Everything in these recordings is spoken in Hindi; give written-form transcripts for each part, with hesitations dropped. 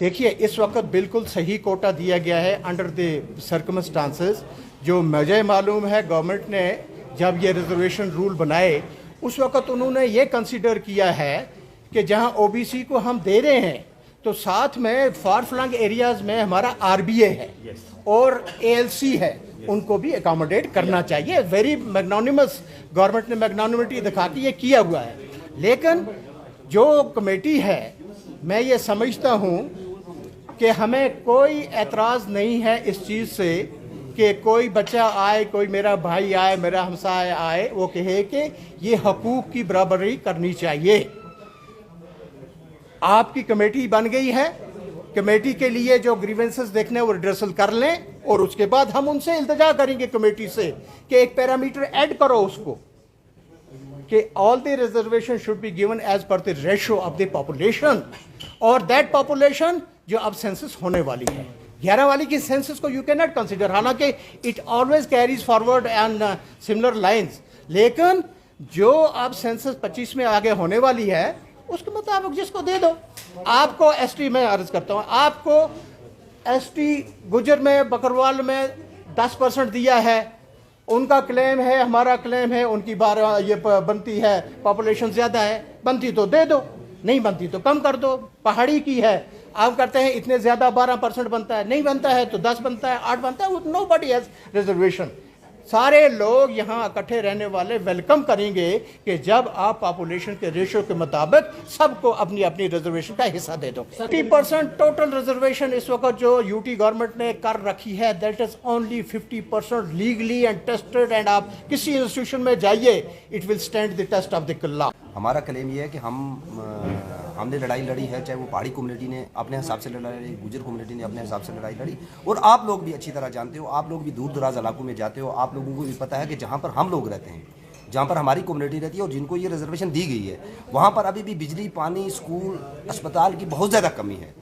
देखिए, इस वक्त बिल्कुल सही कोटा दिया गया है अंडर द सर्कमस्टांसेस। जो मुझे मालूम है, गवर्नमेंट ने जब ये रिजर्वेशन रूल बनाए उस वक्त उन्होंने ये कंसीडर किया है कि जहां ओबीसी को हम दे रहे हैं तो साथ में फार फ्लंग एरियाज में हमारा आरबीए है और एएलसी है, उनको भी अकोमोडेट करना चाहिए। वेरी मैग्नानिमस, गवर्नमेंट ने मैग्नानिमिटी दिखा के ये किया हुआ है। लेकिन जो कमेटी है, मैं ये समझता हूँ कि हमें कोई एतराज़ नहीं है इस चीज़ से कि कोई बच्चा आए, कोई मेरा भाई आए, मेरा हमसाय आए, वो कहे कि ये हकूक़ की बराबरी करनी चाहिए। आपकी कमेटी बन गई है, कमेटी के लिए जो ग्रीवेंसेस देखने हैं वो रिड्रेसल कर लें और उसके बाद हम उनसे इल्तिजा करेंगे कमेटी से कि एक पैरामीटर ऐड करो उसको कि all the reservation should be given as per the ratio of the population, और दैट पॉपुलेशन जो अब सेंसस होने वाली है 11 वाली की सेंसस को यू कैन नॉट कंसिडर, हालांकि it always carries forward and similar lines. लेकिन जो अब सेंसस 25 में आगे होने वाली है उसके मुताबिक जिसको दे दो। आपको एसटी में अर्ज करता हूँ, आपको एसटी गुजर में बकरवाल में 10% दिया है, उनका क्लेम है, हमारा क्लेम है, उनकी 12 ये बनती है, पॉपुलेशन ज़्यादा है, बनती तो दे दो, नहीं बनती तो कम कर दो। पहाड़ी की है, आप करते हैं इतने ज़्यादा 12% बनता है, नहीं बनता है तो 10 बनता है, 8 बनता है, नो बडी हैज़ रिजर्वेशन। सारे लोग यहाँ इकट्ठे रहने वाले वेलकम करेंगे कि जब आप पॉपुलेशन के रेशियो के मुताबिक सबको अपनी अपनी रिजर्वेशन का हिस्सा दे दो। 50% टोटल रिजर्वेशन इस वक्त जो यूटी गवर्नमेंट ने कर रखी है, that is only 50% legally and tested, एंड आप किसी इंस्टीट्यूशन में जाइए, it will stand the test of the killer. हमारा क्लेम ये है कि हमने लड़ाई लड़ी है, चाहे वो पहाड़ी कम्युनिटी ने अपने हिसाब से लड़ाई लड़ी, गुजर कम्युनिटी ने अपने हिसाब से लड़ाई लड़ी, और आप लोग भी अच्छी तरह जानते हो, आप लोग भी दूर दराज इलाकों में जाते हो, आप लोगों को भी पता है कि जहाँ पर हम लोग रहते हैं, जहाँ पर हमारी कम्युनिटी रहती है और जिनको ये रिजर्वेशन दी गई है, वहाँ पर अभी भी बिजली, पानी, स्कूल, अस्पताल की बहुत ज़्यादा कमी है।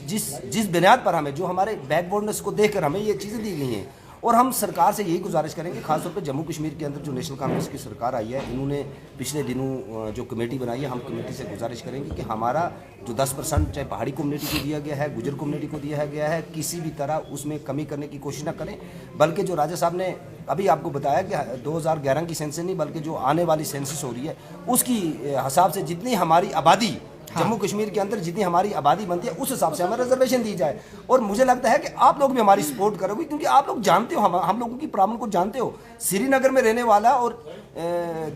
जिस बुनियाद पर हमें, जो हमारे बैकबोर्डनेस को देखकर हमें ये चीज़ें दी गई हैं, और हम सरकार से यही गुजारिश करेंगे, खासतौर पर जम्मू कश्मीर के अंदर जो नेशनल कांग्रेस की सरकार आई है, इन्होंने पिछले दिनों जो कमेटी बनाई है, हम कमेटी से गुजारिश करेंगे कि हमारा जो 10% चाहे पहाड़ी कम्युनिटी को दिया गया है, गुजर कम्युनिटी को दिया गया है, किसी भी तरह उसमें कमी करने की कोशिश ना करें। बल्कि जो राजा साहब ने अभी आपको बताया कि 2011 की सेंसस नहीं, बल्कि जो आने वाली सेंसस हो रही है उसकी हिसाब से जितनी हमारी आबादी जम्मू कश्मीर के अंदर जितनी हमारी आबादी बनती है उस हिसाब से हमें रिजर्वेशन दी जाए। और मुझे लगता है कि आप लोग भी हमारी सपोर्ट करोगे, क्योंकि आप लोग जानते हो, हम लोगों की प्रॉब्लम को जानते हो। श्रीनगर में रहने वाला और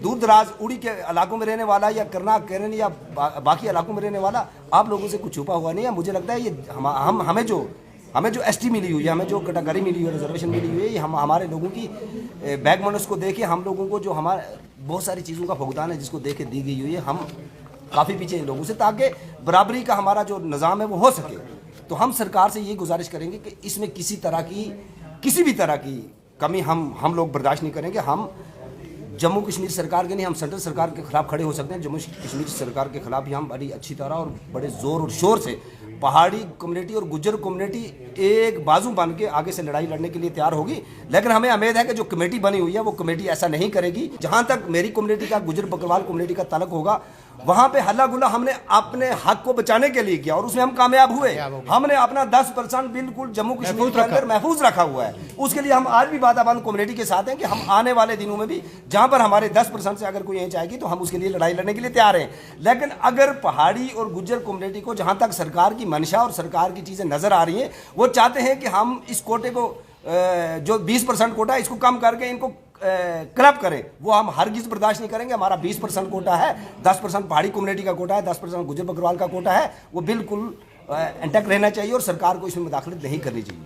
दूर दराज उड़ी के इलाकों में रहने वाला या करनाल, केरन या बाकी इलाकों में रहने वाला, आप लोगों से कुछ छुपा हुआ नहीं है। मुझे लगता है ये हमें जो एसटी मिली हुई है, हमें जो कैटेगरी मिली हुई है, रिजर्वेशन मिली हुई है, ये हमारे लोगों की बैकबोनस को देखे, हम लोगों को जो हमारे बहुत सारी चीज़ों का भुगतान है जिसको देखे दी गई हुई है, हम काफ़ी पीछे इन लोगों से, ताकि बराबरी का हमारा जो निज़ाम है वो हो सके। तो हम सरकार से ये गुजारिश करेंगे कि इसमें किसी भी तरह की कमी हम लोग बर्दाश्त नहीं करेंगे। हम जम्मू कश्मीर सरकार के नहीं, हम सेंट्रल सरकार के खिलाफ खड़े हो सकते हैं, जम्मू कश्मीर सरकार के खिलाफ भी हम बड़ी अच्छी तरह और बड़े ज़ोर और शोर से पहाड़ी कम्युनिटी और गुज्जर कम्युनिटी एक बाजू बन के आगे से लड़ाई लड़ने के लिए तैयार होगी। लेकिन हमें उम्मीद है कि जो कमेटी बनी हुई है वो कमेटी ऐसा नहीं करेगी। जहां तक मेरी कम्युनिटी का, गुज्जर बकरवाल कम्युनिटी का ताल्लुक होगा, वहां पे हल्ला गुल्ला हमने अपने हक को बचाने के लिए किया और उसमें हम कामयाब हुए। हमने अपना 10% बिल्कुल जम्मू कश्मीर के अंदर महफूज रखा हुआ है। उसके लिए हम आज भी वादाबंद कम्युनिटी के साथ हैं कि हम आने वाले दिनों में भी जहां पर हमारे 10% से अगर कोई इंच आएगी तो हम उसके लिए लड़ाई लड़ने के लिए तैयार हैं। लेकिन अगर पहाड़ी और गुज्जर कम्युनिटी को, जहां तक सरकार की मंशा और सरकार की चीजें नजर आ रही हैं, वो चाहते हैं कि हम इस कोटे को, जो 20% कोटा है, इसको कम करके इनको क्लब करें, वो हम हरगिज बर्दाश्त नहीं करेंगे। हमारा 20% कोटा है, 10% पहाड़ी कम्युनिटी का कोटा है, 10% गुजर बकरवाल का कोटा है, वो बिल्कुल इंटैक्ट रहना चाहिए और सरकार को इसमें मुदाखलत नहीं करनी चाहिए।